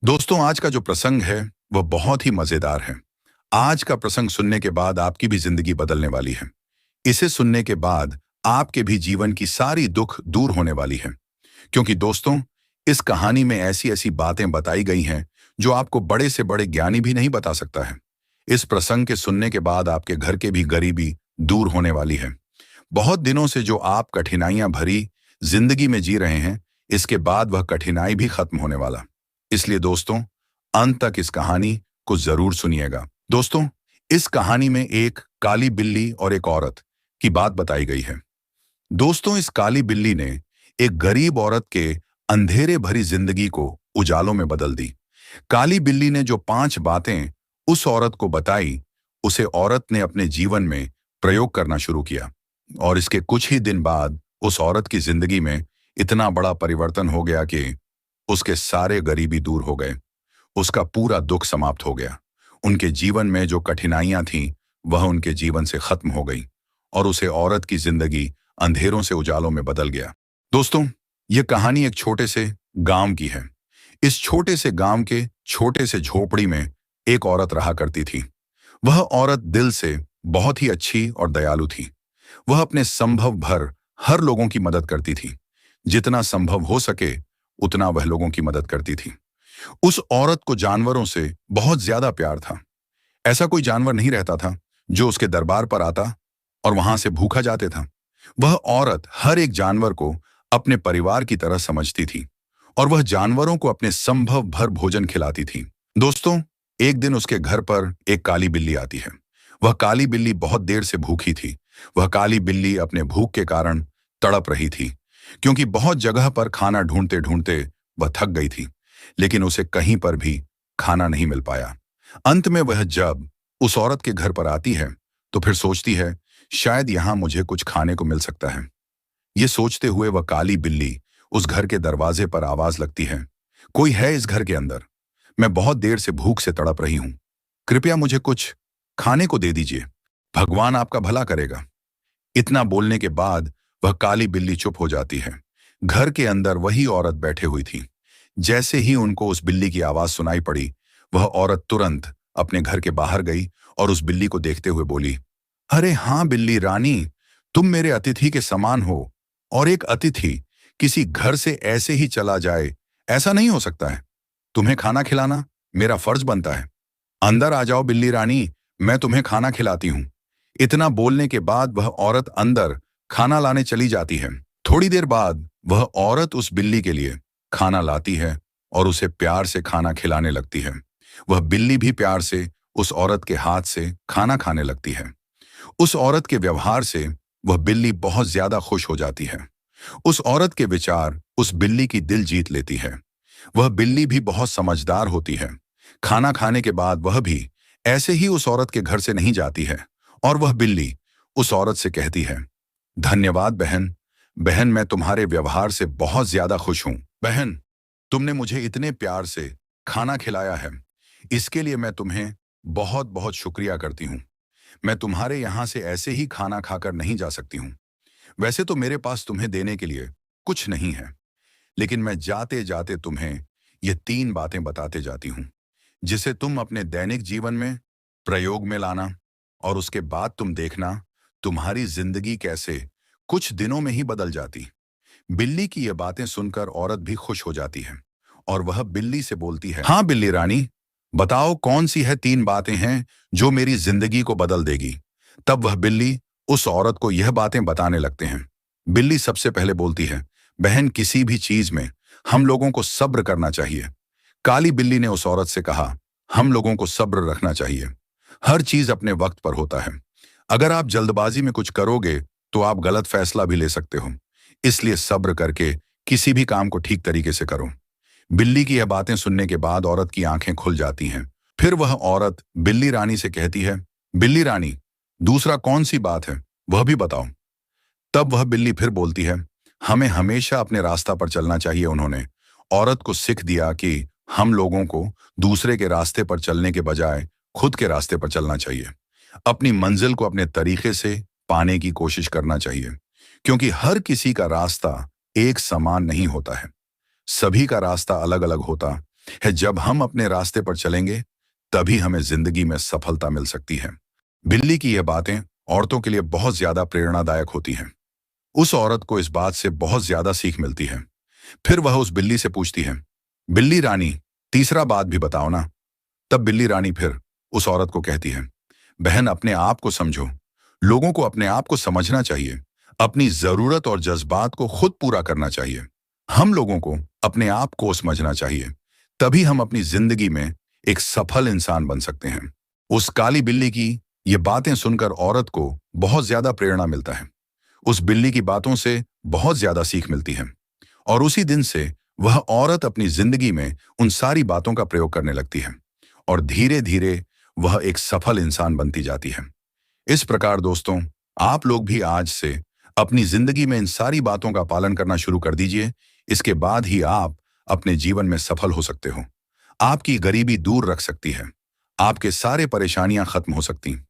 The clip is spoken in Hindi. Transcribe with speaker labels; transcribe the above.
Speaker 1: दोस्तों, आज का जो प्रसंग है वह बहुत ही मजेदार है। आज का प्रसंग सुनने के बाद आपकी भी जिंदगी बदलने वाली है। इसे सुनने के बाद आपके भी जीवन की सारी दुख दूर होने वाली है। क्योंकि दोस्तों, इस कहानी में ऐसी ऐसी बातें बताई गई हैं जो आपको बड़े से बड़े ज्ञानी भी नहीं बता सकता है। इस प्रसंग के सुनने के बाद आपके घर के भी गरीबी दूर होने वाली है। बहुत दिनों से जो आप कठिनाइयां भरी जिंदगी में जी रहे हैं, इसके बाद वह कठिनाई भी खत्म होने वाला। इसलिए दोस्तों, अंत तक इस कहानी को जरूर सुनिएगा। दोस्तों, इस कहानी में एक काली बिल्ली और एक औरत की बात बताई गई है। दोस्तों, इस काली बिल्ली ने एक गरीब औरत के अंधेरे भरी जिंदगी को उजालों में बदल दी। काली बिल्ली ने जो 5 बातें उस औरत को बताई, उसे औरत ने अपने जीवन में प्रयोग करना शुरू किया। और इसके कुछ ही दिन बाद उस औरत की जिंदगी में इतना बड़ा परिवर्तन हो गया कि उसके सारे गरीबी दूर हो गए। उसका पूरा दुख समाप्त हो गया। उनके जीवन में जो कठिनाइयां थीं, वह उनके जीवन से खत्म हो गई और उसे औरत की जिंदगी अंधेरों से उजालों में बदल गया। दोस्तों, यह कहानी एक छोटे से गांव की है। इस छोटे से गांव के छोटे से झोपड़ी में एक औरत रहा करती थी। वह औरत दिल से बहुत ही अच्छी और दयालु थी। वह अपने संभव भर हर लोगों की मदद करती थी। जितना संभव हो सके उतना वह लोगों की मदद करती थी। उस औरत को जानवरों से बहुत ज्यादा प्यार था। ऐसा कोई जानवर नहीं रहता था जो उसके दरबार पर आता और वहां से भूखा जाते था। वह औरत हर एक जानवर को अपने परिवार की तरह समझती थी और वह जानवरों को अपने संभव भर भोजन खिलाती थी। दोस्तों, एक दिन उसके घर पर एक काली बिल्ली आती है। वह काली बिल्ली बहुत देर से भूखी थी। वह काली बिल्ली अपने भूख के कारण तड़प रही थी, क्योंकि बहुत जगह पर खाना ढूंढते ढूंढते वह थक गई थी, लेकिन उसे कहीं पर भी खाना नहीं मिल पाया। अंत में वह जब उस औरत के घर पर आती है तो फिर सोचती है, शायद यहां मुझे कुछ खाने को मिल सकता है। ये सोचते हुए वह काली बिल्ली उस घर के दरवाजे पर आवाज लगती है, कोई है इस घर के अंदर? मैं बहुत देर से भूख से तड़प रही हूं। कृपया मुझे कुछ खाने को दे दीजिए। भगवान आपका भला करेगा। इतना बोलने के बाद वह काली बिल्ली चुप हो जाती है। घर के अंदर वही औरत बैठे हुई थी। जैसे ही उनको उस बिल्ली की आवाज सुनाई पड़ी, वह औरत तुरंत अपने घर के बाहर गई और उस बिल्ली को देखते हुए बोली, अरे हाँ बिल्ली रानी, तुम मेरे अतिथि के समान हो और एक अतिथि किसी घर से ऐसे ही चला जाए, ऐसा नहीं हो सकता है। तुम्हें खाना खिलाना मेरा फर्ज बनता है। अंदर आ जाओ बिल्ली रानी, मैं तुम्हें खाना खिलाती हूँ। इतना बोलने के बाद वह औरत अंदर खाना लाने चली जाती है। थोड़ी देर बाद वह औरत उस बिल्ली के लिए खाना लाती है और उसे प्यार से खाना खिलाने लगती है। वह बिल्ली भी प्यार से उस औरत के हाथ से खाना खाने लगती है। उस औरत के व्यवहार से वह बिल्ली बहुत ज्यादा खुश हो जाती है। उस औरत के विचार उस बिल्ली की दिल जीत लेती है। वह बिल्ली भी बहुत समझदार होती है। खाना खाने के बाद वह भी ऐसे ही उस औरत के घर से नहीं जाती है और वह बिल्ली उस औरत से कहती है, धन्यवाद बहन। बहन, मैं तुम्हारे व्यवहार से बहुत ज्यादा खुश हूं। बहन, तुमने मुझे इतने प्यार से खाना खिलाया है, इसके लिए मैं तुम्हें बहुत बहुत शुक्रिया करती हूँ। मैं तुम्हारे यहां से ऐसे ही खाना खाकर नहीं जा सकती हूँ। वैसे तो मेरे पास तुम्हें देने के लिए कुछ नहीं है, लेकिन मैं जाते जाते तुम्हें ये 3 बातें बताते जाती हूँ, जिसे तुम अपने दैनिक जीवन में प्रयोग में लाना और उसके बाद तुम देखना तुम्हारी जिंदगी कैसे कुछ दिनों में ही बदल जाती। बिल्ली की ये बातें सुनकर औरत भी खुश हो जाती है और वह बिल्ली से बोलती है, हाँ बिल्ली रानी, बताओ कौन सी है 3 बातें हैं जो मेरी जिंदगी को बदल देगी। तब वह बिल्ली उस औरत को यह बातें बताने लगते हैं। बिल्ली सबसे पहले बोलती है, बहन, किसी भी चीज में हम लोगों को सब्र करना चाहिए। काली बिल्ली ने उस औरत से कहा, हम लोगों को सब्र रखना चाहिए। हर चीज अपने वक्त पर होता है। अगर आप जल्दबाजी में कुछ करोगे तो आप गलत फैसला भी ले सकते हो। इसलिए सब्र करके किसी भी काम को ठीक तरीके से करो। बिल्ली की यह बातें सुनने के बाद औरत की आंखें खुल जाती हैं। फिर वह औरत बिल्ली रानी से कहती है, बिल्ली रानी, दूसरा कौन सी बात है, वह भी बताओ। तब वह बिल्ली फिर बोलती है, हमें हमेशा अपने रास्ता पर चलना चाहिए। उन्होंने औरत को सीख दिया कि हम लोगों को दूसरे के रास्ते पर चलने के बजाय खुद के रास्ते पर चलना चाहिए। अपनी मंजिल को अपने तरीके से पाने की कोशिश करना चाहिए, क्योंकि हर किसी का रास्ता एक समान नहीं होता है। सभी का रास्ता अलग अलग होता है जब हम अपने रास्ते पर चलेंगे तभी हमें जिंदगी में सफलता मिल सकती है। बिल्ली की यह बातें औरतों के लिए बहुत ज्यादा प्रेरणादायक होती हैं। उस औरत को इस बात से बहुत ज्यादा सीख मिलती है। फिर वह उस बिल्ली से पूछती है, बिल्ली रानी, तीसरा बात भी बताओ ना। तब बिल्ली रानी फिर उस औरत को कहती है, बहन, अपने आप को समझो। लोगों को अपने आप को समझना चाहिए। अपनी जरूरत और जज्बात को खुद पूरा करना चाहिए। हम लोगों को अपने आप को समझना चाहिए। तभी हम अपनी जिंदगी में एक सफल इंसान बन सकते हैं। उस काली बिल्ली की ये बातें सुनकर औरत को बहुत ज्यादा प्रेरणा मिलता है। उस बिल्ली की बातों से बहुत ज्यादा सीख मिलती है और उसी दिन से वह औरत अपनी जिंदगी में उन सारी बातों का प्रयोग करने लगती है और धीरे धीरे वह एक सफल इंसान बनती जाती है। इस प्रकार दोस्तों, आप लोग भी आज से अपनी जिंदगी में इन सारी बातों का पालन करना शुरू कर दीजिए। इसके बाद ही आप अपने जीवन में सफल हो सकते हो। आपकी गरीबी दूर रख सकती है। आपके सारे परेशानियां खत्म हो सकती हैं।